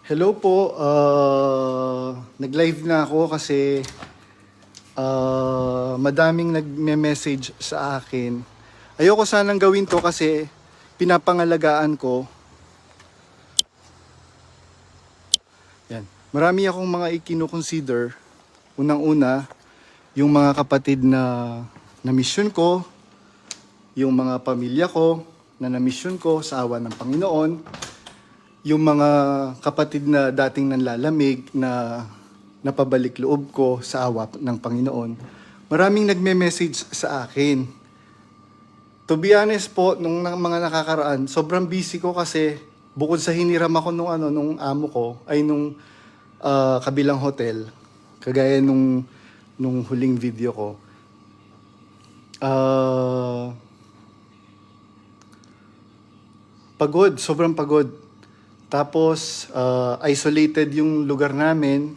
Hello po, nag-live na ako kasi madaming nagme-message sa akin. Ayoko sanang gawin to kasi pinapangalagaan ko. Yan. Marami akong mga ikino-consider. Unang-una, yung mga kapatid na mission ko, yung mga pamilya ko na na-mission ko sa awa ng Panginoon, yung mga kapatid na dating nanlalamig na napabalik loob ko sa awa ng Panginoon. Maraming nagme-message sa akin. To be honest po, nung mga nakakaraan, sobrang busy ko kasi bukod sa hiniram ako nung amo ko, ay nung kabilang hotel, kagaya nung huling video ko. Pagod, sobrang pagod. Tapos, isolated yung lugar namin.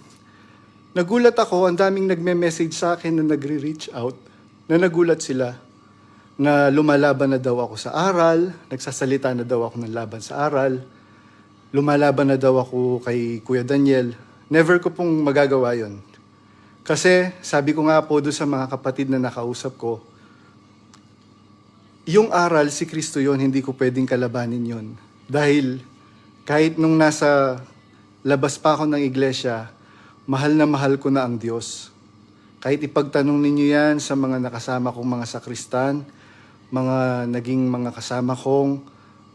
Nagulat ako, ang daming nagme-message sa akin na nagre-reach out, na nagulat sila, na lumalaban na daw ako sa aral, nagsasalita na daw ako ng laban sa aral, lumalaban na daw ako kay Kuya Daniel. Never ko pong magagawa yon. Kasi, sabi ko nga po doon sa mga kapatid na nakausap ko, yung aral, si Kristo yon, hindi ko pwedeng kalabanin yon. Dahil, kahit nung nasa labas pa ako ng iglesia, mahal na mahal ko na ang Diyos. Kahit ipagtanong ninyo yan sa mga nakasama kong mga sakristan, mga naging mga kasama kong,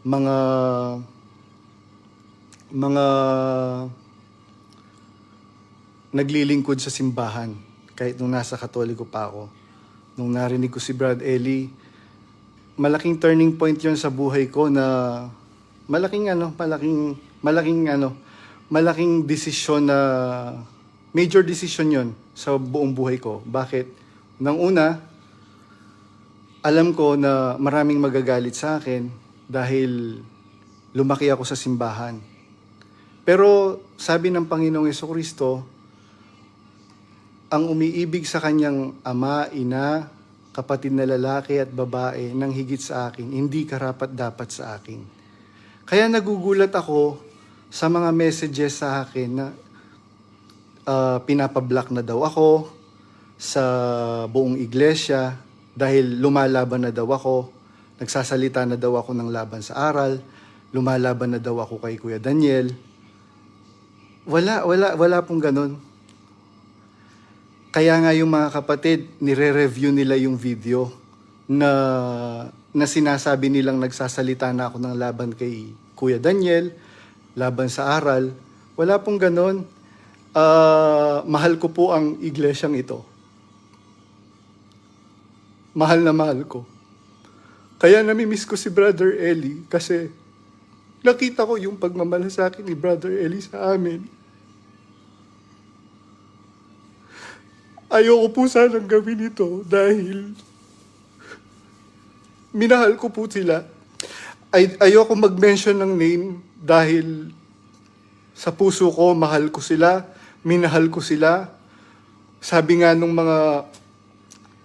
mga naglilingkod sa simbahan, kahit nung nasa Katoliko pa ako. Nung narinig ko si Brad Eli, malaking turning point yon sa buhay ko na malaking desisyon na major decision yon sa buong buhay ko. Bakit? Nang una, alam ko na maraming magagalit sa akin dahil lumaki ako sa simbahan. Pero sabi ng Panginoong Jesucristo, ang umiibig sa kanyang ama, ina, kapatid na lalaki at babae nang higit sa akin, hindi karapat-dapat sa akin. Kaya nagugulat ako sa mga messages sa akin na pinapablock na daw ako sa buong iglesia dahil lumalaban na daw ako, nagsasalita na daw ako ng laban sa aral, lumalaban na daw ako kay Kuya Daniel. Wala pong ganun. Kaya nga yung mga kapatid, nire-review nila yung video na sinasabi nilang nagsasalita na ako ng laban kay Kuya Daniel, laban sa aral. Wala pong ganon. Mahal ko po ang iglesyang ito. Mahal na mahal ko. Kaya namimiss ko si Brother Eli kasi nakita ko yung pagmamalasakit ni Brother Eli sa amin. Ayoko po sanang gawin ito dahil minahal ko po sila. Ayoko mag-mention ng name dahil sa puso ko, mahal ko sila, minahal ko sila. Sabi nga nung mga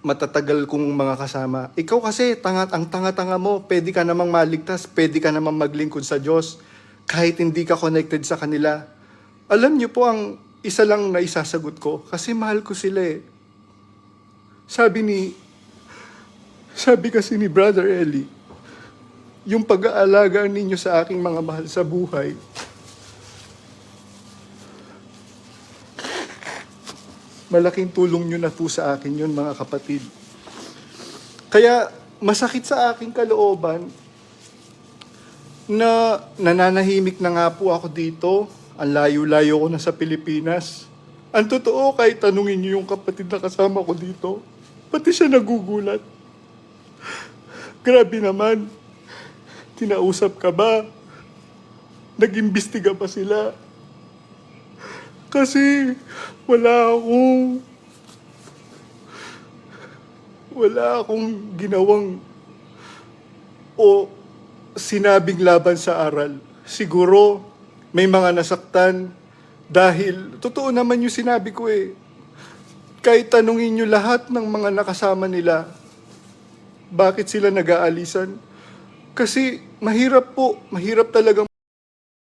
matatagal kong mga kasama, ikaw kasi, ang tanga-tanga mo, pwede ka namang maligtas, pwede ka namang maglingkod sa Diyos, kahit hindi ka connected sa kanila. Alam niyo po, ang isa lang na isasagot ko, kasi mahal ko sila eh. Sabi kasi ni Brother Eli, yung pag-aalaga ninyo sa aking mga mahal sa buhay, malaking tulong nyo na po sa akin yun, mga kapatid. Kaya masakit sa aking kalooban na nananahimik na nga po ako dito. Ang layo-layo ko na sa Pilipinas. Ang totoo, kahit tanungin niyo yung kapatid na kasama ko dito, pati siya nagugulat. Grabe naman. Kinausap ka ba? Nag-imbestiga pa sila? Kasi wala akong ginawang o sinabing laban sa aral. Siguro may mga nasaktan dahil totoo naman yung sinabi ko eh. Kahit tanungin nyo lahat ng mga nakasama nila, bakit sila nag-aalisan? Kasi mahirap talagang